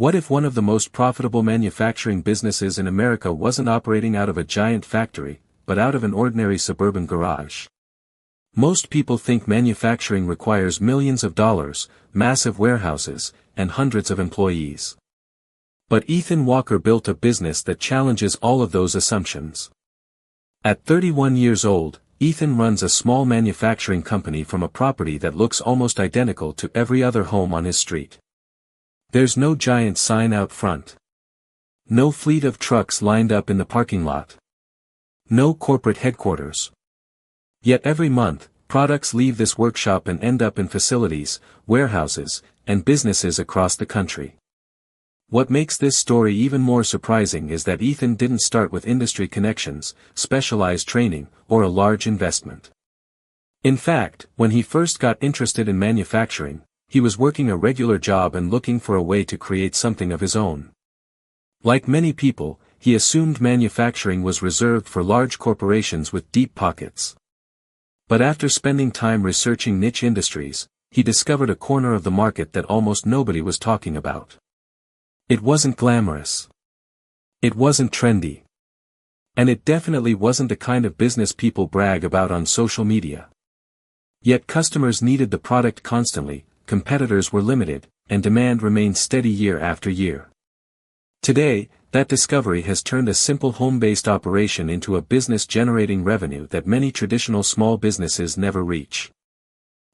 What if one of the most profitable manufacturing businesses in America wasn't operating out of a giant factory, but out of an ordinary suburban garage? Most people think manufacturing requires millions of dollars, massive warehouses, and hundreds of employees. But Ethan Walker built a business that challenges all of those assumptions. At 31 years old, Ethan runs a small manufacturing company from a property that looks almost identical to every other home on his street. There's no giant sign out front. No fleet of trucks lined up in the parking lot. No corporate headquarters. Yet every month, products leave this workshop and end up in facilities, warehouses, and businesses across the country. What makes this story even more surprising is that Ethan didn't start with industry connections, specialized training, or a large investment. In fact, when he first got interested in manufacturing, he was working a regular job and looking for a way to create something of his own. Like many people, he assumed manufacturing was reserved for large corporations with deep pockets. But after spending time researching niche industries, he discovered a corner of the market that almost nobody was talking about. It wasn't glamorous. It wasn't trendy. And it definitely wasn't the kind of business people brag about on social media. Yet customers needed the product constantly, competitors were limited, and demand remained steady year after year. Today, that discovery has turned a simple home-based operation into a business generating revenue that many traditional small businesses never reach.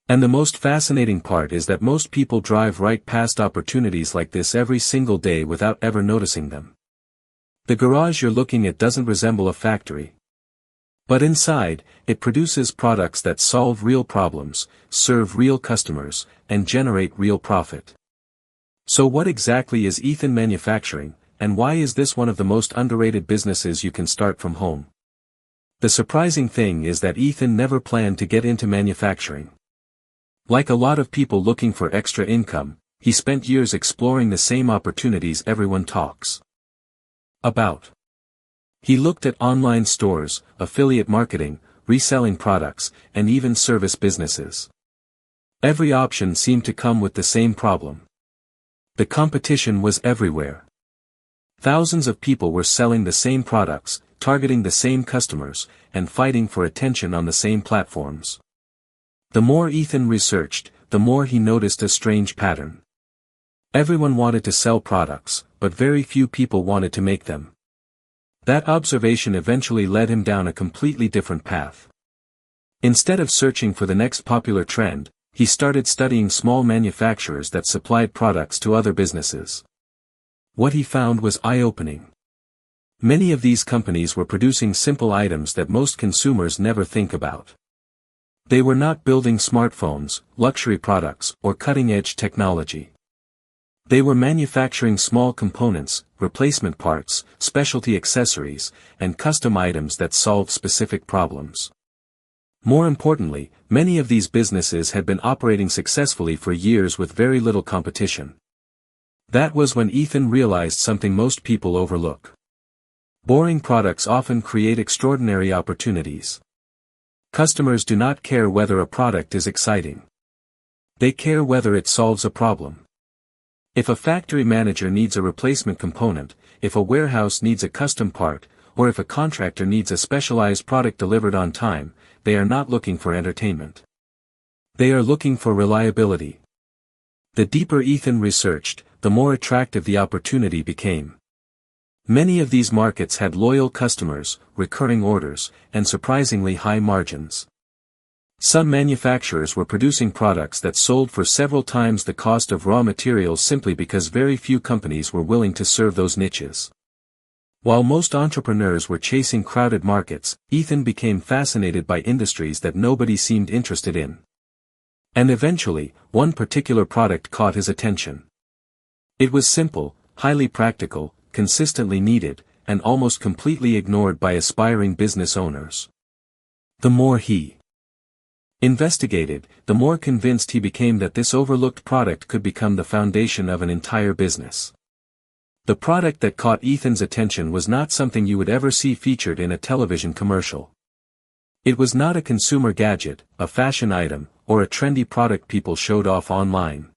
And the most fascinating part is that most people drive right past opportunities like this every single day without ever noticing them. The garage you're looking at doesn't resemble a factory. But inside, it produces products that solve real problems, serve real customers, and generate real profit. So what exactly is Ethan manufacturing, and why is this one of the most underrated businesses you can start from home? The surprising thing is that Ethan never planned to get into manufacturing. Like a lot of people looking for extra income, he spent years exploring the same opportunities everyone talks about. He looked at online stores, affiliate marketing, reselling products, and even service businesses. Every option seemed to come with the same problem. The competition was everywhere. Thousands of people were selling the same products, targeting the same customers, and fighting for attention on the same platforms. The more Ethan researched, the more he noticed a strange pattern. Everyone wanted to sell products, but very few people wanted to make them. That observation eventually led him down a completely different path. Instead of searching for the next popular trend, he started studying small manufacturers that supplied products to other businesses. What he found was eye-opening. Many of these companies were producing simple items that most consumers never think about. They were not building smartphones, luxury products, or cutting-edge technology. They were manufacturing small components, replacement parts, specialty accessories, and custom items that solved specific problems. More importantly, many of these businesses had been operating successfully for years with very little competition. That was when Ethan realized something most people overlook. Boring products often create extraordinary opportunities. Customers do not care whether a product is exciting. They care whether it solves a problem. If a factory manager needs a replacement component, if a warehouse needs a custom part, or if a contractor needs a specialized product delivered on time, they are not looking for entertainment. They are looking for reliability. The deeper Ethan researched, the more attractive the opportunity became. Many of these markets had loyal customers, recurring orders, and surprisingly high margins. Some manufacturers were producing products that sold for several times the cost of raw materials simply because very few companies were willing to serve those niches. While most entrepreneurs were chasing crowded markets, Ethan became fascinated by industries that nobody seemed interested in. And eventually, one particular product caught his attention. It was simple, highly practical, consistently needed, and almost completely ignored by aspiring business owners. The more he investigated, the more convinced he became that this overlooked product could become the foundation of an entire business. The product that caught Ethan's attention was not something you would ever see featured in a television commercial. It was not a consumer gadget, a fashion item, or a trendy product people showed off online.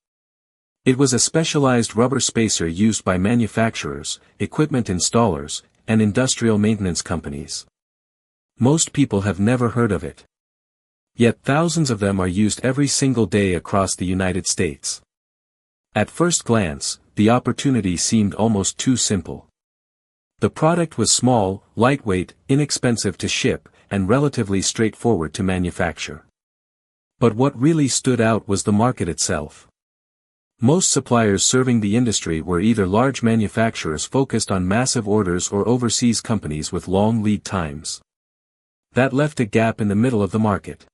It was a specialized rubber spacer used by manufacturers, equipment installers, and industrial maintenance companies. Most people have never heard of it. Yet thousands of them are used every single day across the United States. At first glance, the opportunity seemed almost too simple. The product was small, lightweight, inexpensive to ship, and relatively straightforward to manufacture. But what really stood out was the market itself. Most suppliers serving the industry were either large manufacturers focused on massive orders or overseas companies with long lead times. That left a gap in the middle of the market.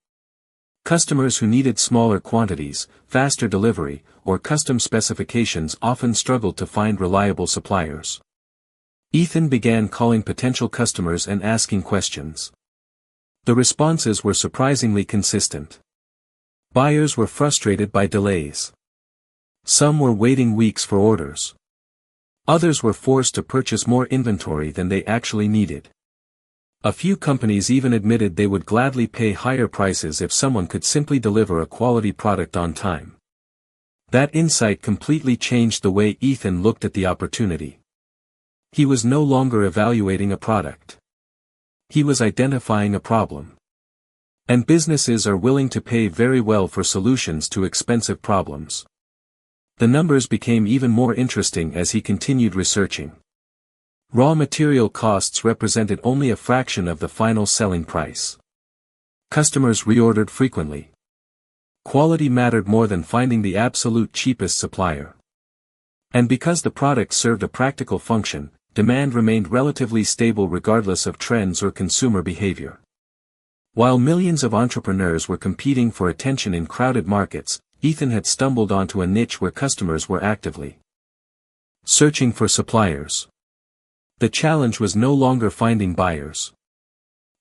Customers who needed smaller quantities, faster delivery, or custom specifications often struggled to find reliable suppliers. Ethan began calling potential customers and asking questions. The responses were surprisingly consistent. Buyers were frustrated by delays. Some were waiting weeks for orders. Others were forced to purchase more inventory than they actually needed. A few companies even admitted they would gladly pay higher prices if someone could simply deliver a quality product on time. That insight completely changed the way Ethan looked at the opportunity. He was no longer evaluating a product. He was identifying a problem. And businesses are willing to pay very well for solutions to expensive problems. The numbers became even more interesting as he continued researching. Raw material costs represented only a fraction of the final selling price. Customers reordered frequently. Quality mattered more than finding the absolute cheapest supplier. And because the product served a practical function, demand remained relatively stable regardless of trends or consumer behavior. While millions of entrepreneurs were competing for attention in crowded markets, Ethan had stumbled onto a niche where customers were actively searching for suppliers. The challenge was no longer finding buyers.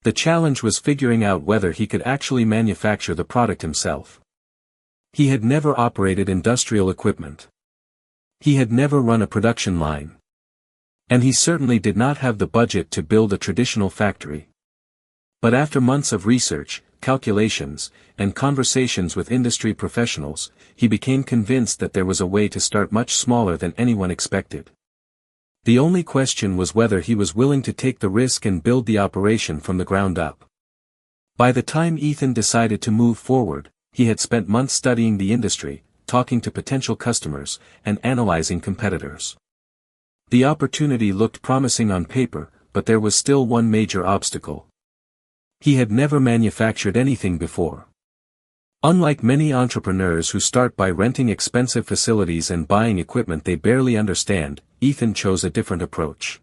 The challenge was figuring out whether he could actually manufacture the product himself. He had never operated industrial equipment. He had never run a production line. And he certainly did not have the budget to build a traditional factory. But after months of research, calculations, and conversations with industry professionals, he became convinced that there was a way to start much smaller than anyone expected. The only question was whether he was willing to take the risk and build the operation from the ground up. By the time Ethan decided to move forward, he had spent months studying the industry, talking to potential customers, and analyzing competitors. The opportunity looked promising on paper, but there was still one major obstacle. He had never manufactured anything before. Unlike many entrepreneurs who start by renting expensive facilities and buying equipment they barely understand, Ethan chose a different approach.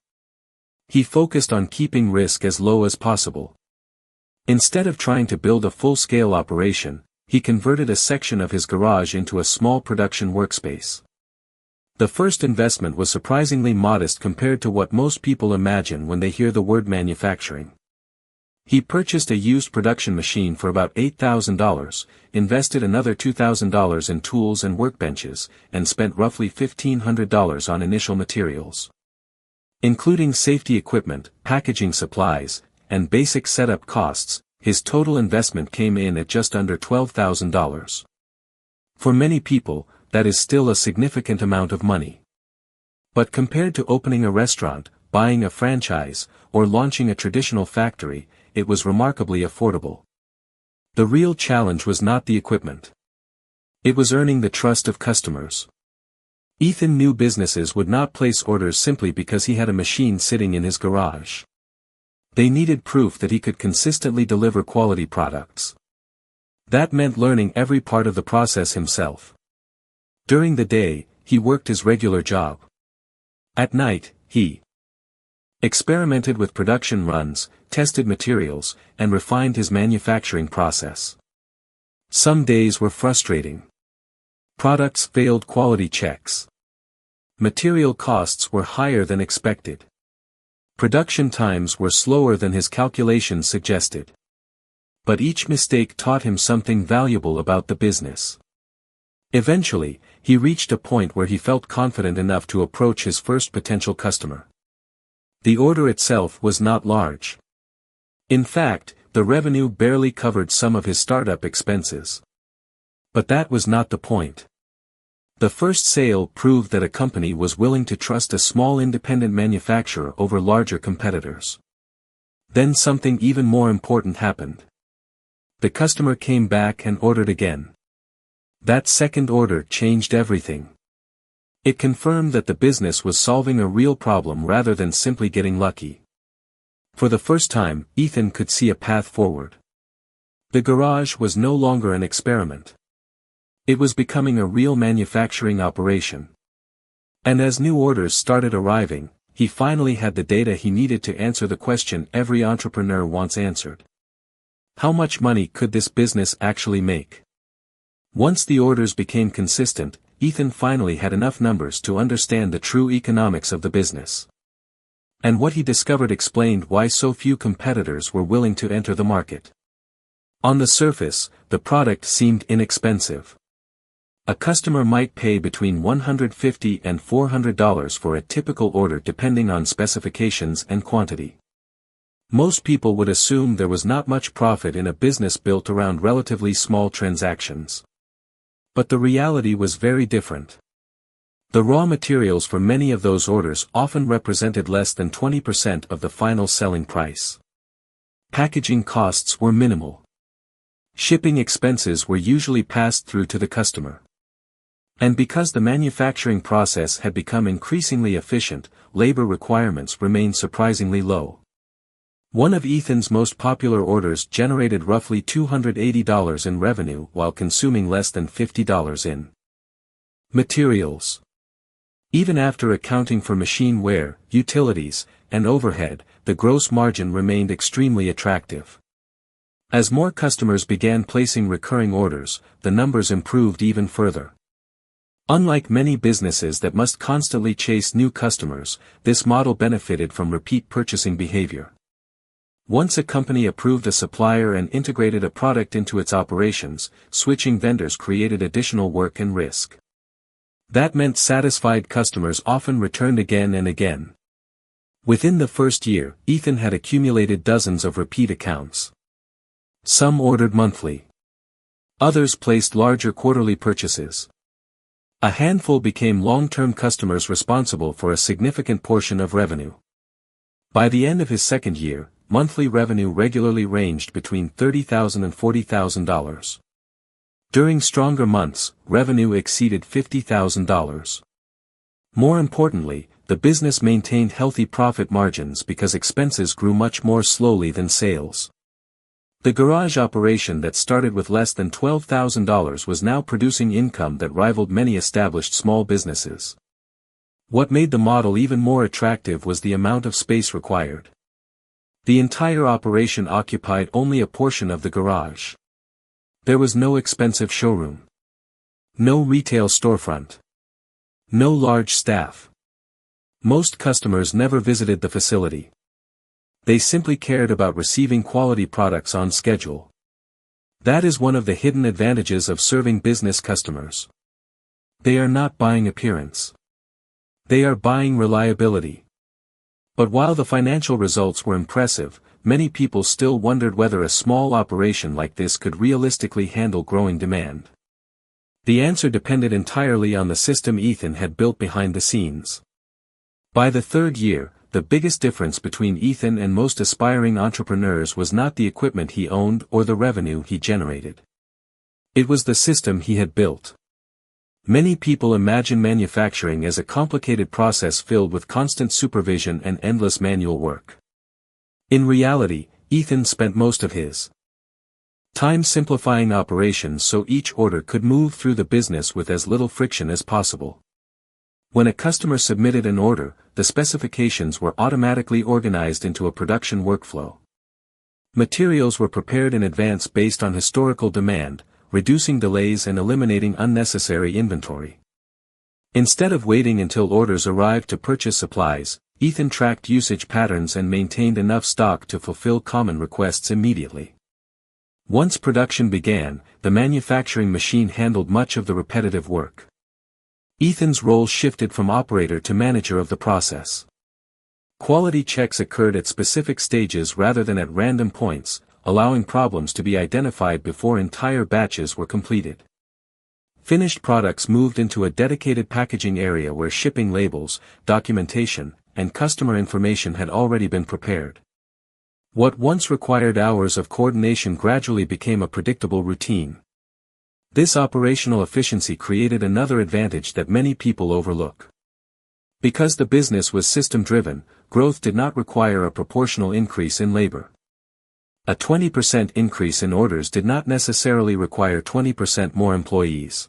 He focused on keeping risk as low as possible. Instead of trying to build a full-scale operation, he converted a section of his garage into a small production workspace. The first investment was surprisingly modest compared to what most people imagine when they hear the word manufacturing. He purchased a used production machine for about $8,000, invested another $2,000 in tools and workbenches, and spent roughly $1,500 on initial materials. Including safety equipment, packaging supplies, and basic setup costs, his total investment came in at just under $12,000. For many people, that is still a significant amount of money. But compared to opening a restaurant, buying a franchise, or launching a traditional factory, it was remarkably affordable. The real challenge was not the equipment. It was earning the trust of customers. Ethan knew businesses would not place orders simply because he had a machine sitting in his garage. They needed proof that he could consistently deliver quality products. That meant learning every part of the process himself. During the day, he worked his regular job. At night, he experimented with production runs, tested materials, and refined his manufacturing process. Some days were frustrating. Products failed quality checks. Material costs were higher than expected. Production times were slower than his calculations suggested. But each mistake taught him something valuable about the business. Eventually, he reached a point where he felt confident enough to approach his first potential customer. The order itself was not large. In fact, the revenue barely covered some of his startup expenses. But that was not the point. The first sale proved that a company was willing to trust a small independent manufacturer over larger competitors. Then something even more important happened. The customer came back and ordered again. That second order changed everything. It confirmed that the business was solving a real problem rather than simply getting lucky. For the first time, Ethan could see a path forward. The garage was no longer an experiment. It was becoming a real manufacturing operation. And as new orders started arriving, he finally had the data he needed to answer the question every entrepreneur wants answered. How much money could this business actually make? Once the orders became consistent, Ethan finally had enough numbers to understand the true economics of the business. And what he discovered explained why so few competitors were willing to enter the market. On the surface, the product seemed inexpensive. A customer might pay between $150 and $400 for a typical order depending on specifications and quantity. Most people would assume there was not much profit in a business built around relatively small transactions. But the reality was very different. The raw materials for many of those orders often represented less than 20% of the final selling price. Packaging costs were minimal. Shipping expenses were usually passed through to the customer. And because the manufacturing process had become increasingly efficient, labor requirements remained surprisingly low. One of Ethan's most popular orders generated roughly $280 in revenue while consuming less than $50 in materials. Even after accounting for machine wear, utilities, and overhead, the gross margin remained extremely attractive. As more customers began placing recurring orders, the numbers improved even further. Unlike many businesses that must constantly chase new customers, this model benefited from repeat purchasing behavior. Once a company approved a supplier and integrated a product into its operations, switching vendors created additional work and risk. That meant satisfied customers often returned again and again. Within the first year, Ethan had accumulated dozens of repeat accounts. Some ordered monthly. Others placed larger quarterly purchases. A handful became long-term customers responsible for a significant portion of revenue. By the end of his second year, monthly revenue regularly ranged between $30,000 and $40,000. During stronger months, revenue exceeded $50,000. More importantly, the business maintained healthy profit margins because expenses grew much more slowly than sales. The garage operation that started with less than $12,000 was now producing income that rivaled many established small businesses. What made the model even more attractive was the amount of space required. The entire operation occupied only a portion of the garage. There was no expensive showroom. No retail storefront. No large staff. Most customers never visited the facility. They simply cared about receiving quality products on schedule. That is one of the hidden advantages of serving business customers. They are not buying appearance. They are buying reliability. But while the financial results were impressive, many people still wondered whether a small operation like this could realistically handle growing demand. The answer depended entirely on the system Ethan had built behind the scenes. By the third year, the biggest difference between Ethan and most aspiring entrepreneurs was not the equipment he owned or the revenue he generated. It was the system he had built. Many people imagine manufacturing as a complicated process filled with constant supervision and endless manual work. In reality, Ethan spent most of his time simplifying operations so each order could move through the business with as little friction as possible. When a customer submitted an order, the specifications were automatically organized into a production workflow. Materials were prepared in advance based on historical demand, reducing delays and eliminating unnecessary inventory. Instead of waiting until orders arrived to purchase supplies, Ethan tracked usage patterns and maintained enough stock to fulfill common requests immediately. Once production began, the manufacturing machine handled much of the repetitive work. Ethan's role shifted from operator to manager of the process. Quality checks occurred at specific stages rather than at random points, allowing problems to be identified before entire batches were completed. Finished products moved into a dedicated packaging area where shipping labels, documentation, and customer information had already been prepared. What once required hours of coordination gradually became a predictable routine. This operational efficiency created another advantage that many people overlook. Because the business was system-driven, growth did not require a proportional increase in labor. A 20% increase in orders did not necessarily require 20% more employees.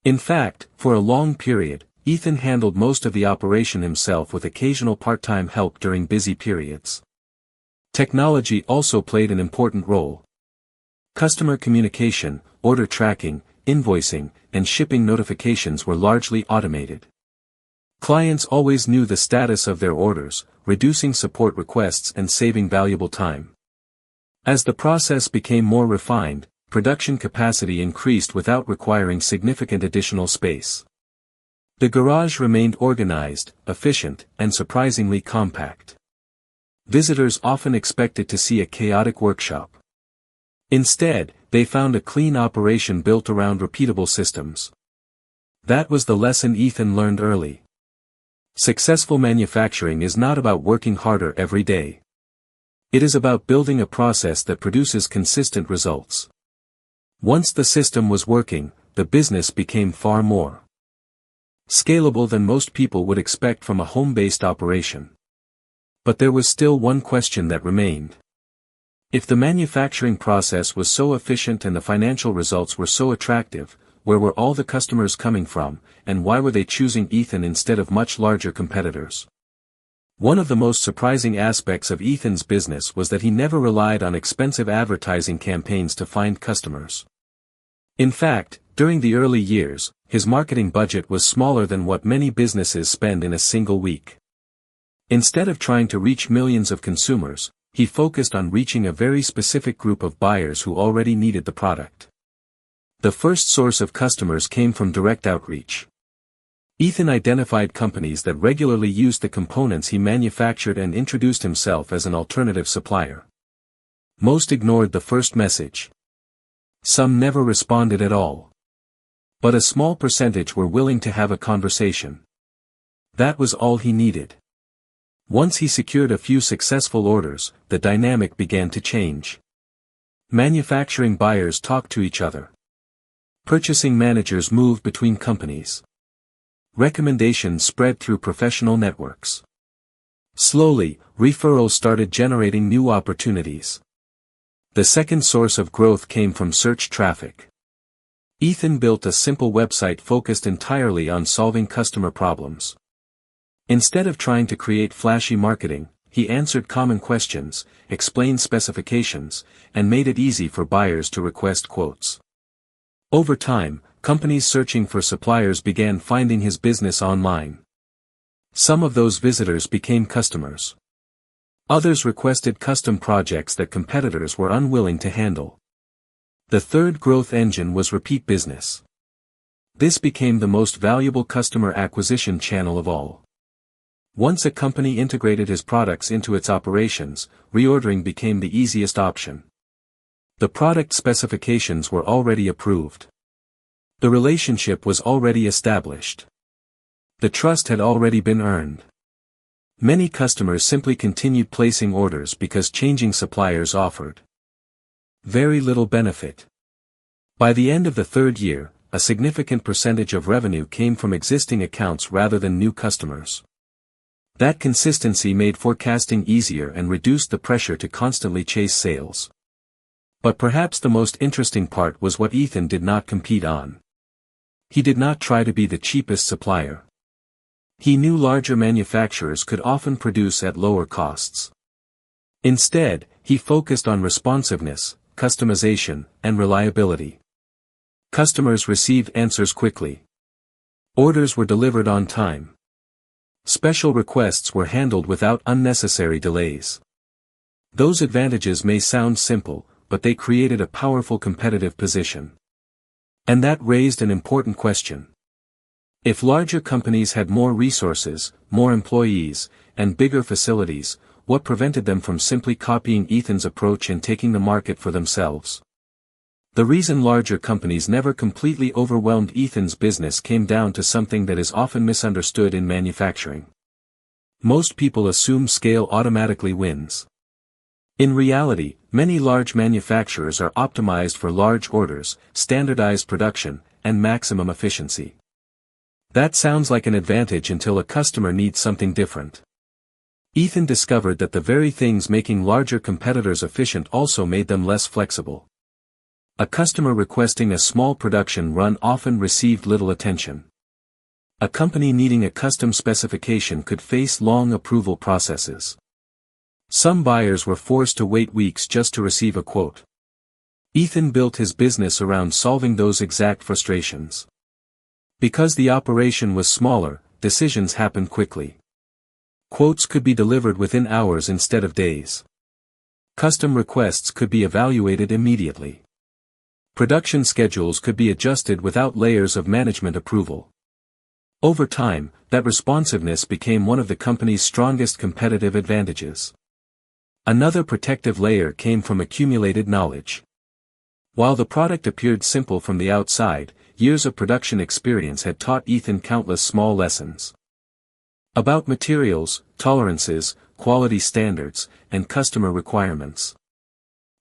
In fact, for a long period, Ethan handled most of the operation himself with occasional part-time help during busy periods. Technology also played an important role. Customer communication, order tracking, invoicing, and shipping notifications were largely automated. Clients always knew the status of their orders, reducing support requests and saving valuable time. As the process became more refined, production capacity increased without requiring significant additional space. The garage remained organized, efficient, and surprisingly compact. Visitors often expected to see a chaotic workshop. Instead, they found a clean operation built around repeatable systems. That was the lesson Ethan learned early. Successful manufacturing is not about working harder every day. It is about building a process that produces consistent results. Once the system was working, the business became far more scalable than most people would expect from a home-based operation. But there was still one question that remained. If the manufacturing process was so efficient and the financial results were so attractive, where were all the customers coming from, and why were they choosing Ethan instead of much larger competitors? One of the most surprising aspects of Ethan's business was that he never relied on expensive advertising campaigns to find customers. In fact, during the early years, his marketing budget was smaller than what many businesses spend in a single week. Instead of trying to reach millions of consumers, he focused on reaching a very specific group of buyers who already needed the product. The first source of customers came from direct outreach. Ethan identified companies that regularly used the components he manufactured and introduced himself as an alternative supplier. Most ignored the first message. Some never responded at all. But a small percentage were willing to have a conversation. That was all he needed. Once he secured a few successful orders, the dynamic began to change. Manufacturing buyers talked to each other. Purchasing managers moved between companies. Recommendations spread through professional networks. Slowly, referrals started generating new opportunities. The second source of growth came from search traffic. Ethan built a simple website focused entirely on solving customer problems. Instead of trying to create flashy marketing, he answered common questions, explained specifications, and made it easy for buyers to request quotes. Over time, companies searching for suppliers began finding his business online. Some of those visitors became customers. Others requested custom projects that competitors were unwilling to handle. The third growth engine was repeat business. This became the most valuable customer acquisition channel of all. Once a company integrated his products into its operations, reordering became the easiest option. The product specifications were already approved. The relationship was already established. The trust had already been earned. Many customers simply continued placing orders because changing suppliers offered very little benefit. By the end of the third year, a significant percentage of revenue came from existing accounts rather than new customers. That consistency made forecasting easier and reduced the pressure to constantly chase sales. But perhaps the most interesting part was what Ethan did not compete on. He did not try to be the cheapest supplier. He knew larger manufacturers could often produce at lower costs. Instead, he focused on responsiveness, customization, and reliability. Customers received answers quickly. Orders were delivered on time. Special requests were handled without unnecessary delays. Those advantages may sound simple, but they created a powerful competitive position. And that raised an important question. If larger companies had more resources, more employees, and bigger facilities, what prevented them from simply copying Ethan's approach and taking the market for themselves? The reason larger companies never completely overwhelmed Ethan's business came down to something that is often misunderstood in manufacturing. Most people assume scale automatically wins. In reality, many large manufacturers are optimized for large orders, standardized production, and maximum efficiency. That sounds like an advantage until a customer needs something different. Ethan discovered that the very things making larger competitors efficient also made them less flexible. A customer requesting a small production run often received little attention. A company needing a custom specification could face long approval processes. Some buyers were forced to wait weeks just to receive a quote. Ethan built his business around solving those exact frustrations. Because the operation was smaller, decisions happened quickly. Quotes could be delivered within hours instead of days. Custom requests could be evaluated immediately. Production schedules could be adjusted without layers of management approval. Over time, that responsiveness became one of the company's strongest competitive advantages. Another protective layer came from accumulated knowledge. While the product appeared simple from the outside, years of production experience had taught Ethan countless small lessons. About materials, tolerances, quality standards, and customer requirements.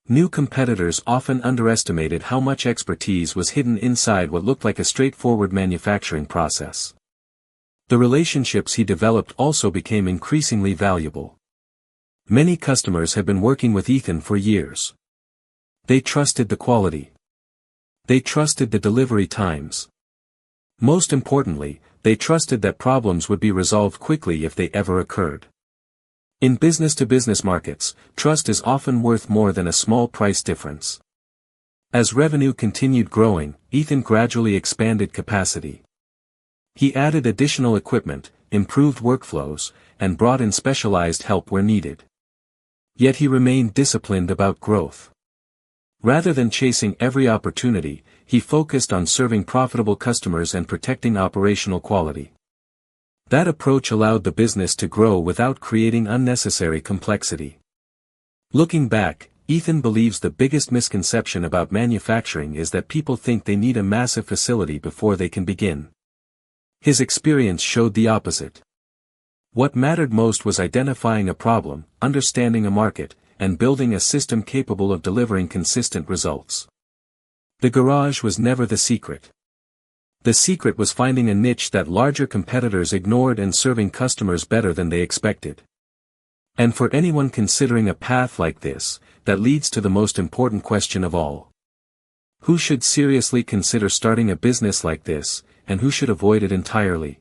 New competitors often underestimated how much expertise was hidden inside what looked like a straightforward manufacturing process. The relationships he developed also became increasingly valuable. Many customers had been working with Ethan for years. They trusted the quality. They trusted the delivery times. Most importantly, they trusted that problems would be resolved quickly if they ever occurred. In business-to-business markets, trust is often worth more than a small price difference. As revenue continued growing, Ethan gradually expanded capacity. He added additional equipment, improved workflows, and brought in specialized help where needed. Yet he remained disciplined about growth. Rather than chasing every opportunity, he focused on serving profitable customers and protecting operational quality. That approach allowed the business to grow without creating unnecessary complexity. Looking back, Ethan believes the biggest misconception about manufacturing is that people think they need a massive facility before they can begin. His experience showed the opposite. What mattered most was identifying a problem, understanding a market, and building a system capable of delivering consistent results. The garage was never the secret. The secret was finding a niche that larger competitors ignored and serving customers better than they expected. And for anyone considering a path like this, that leads to the most important question of all. Who should seriously consider starting a business like this, and who should avoid it entirely?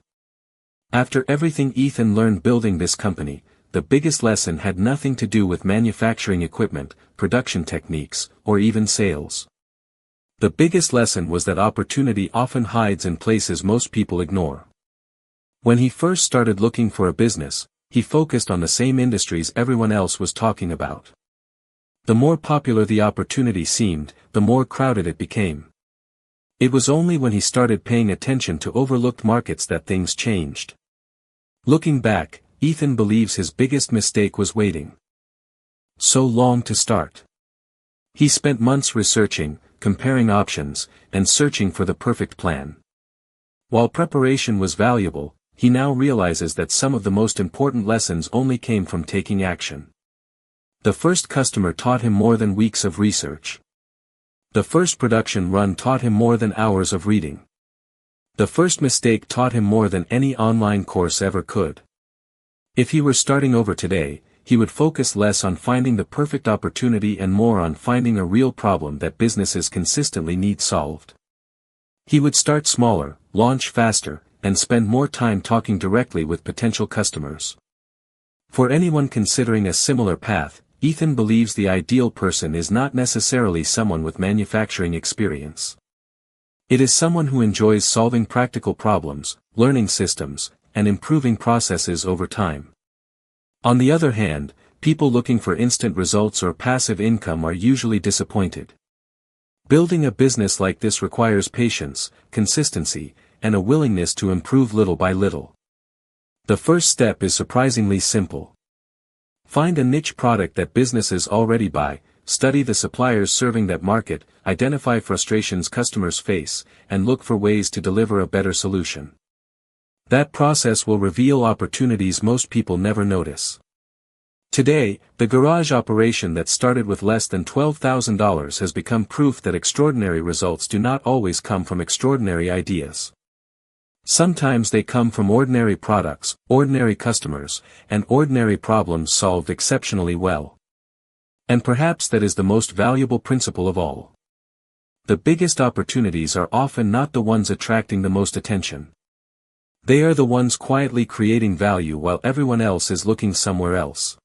After everything Ethan learned building this company, the biggest lesson had nothing to do with manufacturing equipment, production techniques, or even sales. The biggest lesson was that opportunity often hides in places most people ignore. When he first started looking for a business, he focused on the same industries everyone else was talking about. The more popular the opportunity seemed, the more crowded it became. It was only when he started paying attention to overlooked markets that things changed. Looking back, Ethan believes his biggest mistake was waiting so long to start. He spent months researching, comparing options, and searching for the perfect plan. While preparation was valuable, he now realizes that some of the most important lessons only came from taking action. The first customer taught him more than weeks of research. The first production run taught him more than hours of reading. The first mistake taught him more than any online course ever could. If he were starting over today, he would focus less on finding the perfect opportunity and more on finding a real problem that businesses consistently need solved. He would start smaller, launch faster, and spend more time talking directly with potential customers. For anyone considering a similar path, Ethan believes the ideal person is not necessarily someone with manufacturing experience. It is someone who enjoys solving practical problems, learning systems, and improving processes over time. On the other hand, people looking for instant results or passive income are usually disappointed. Building a business like this requires patience, consistency, and a willingness to improve little by little. The first step is surprisingly simple. Find a niche product that businesses already buy, study the suppliers serving that market, identify frustrations customers face, and look for ways to deliver a better solution. That process will reveal opportunities most people never notice. Today, the garage operation that started with less than $12,000 has become proof that extraordinary results do not always come from extraordinary ideas. Sometimes they come from ordinary products, ordinary customers, and ordinary problems solved exceptionally well. And perhaps that is the most valuable principle of all. The biggest opportunities are often not the ones attracting the most attention. They are the ones quietly creating value while everyone else is looking somewhere else.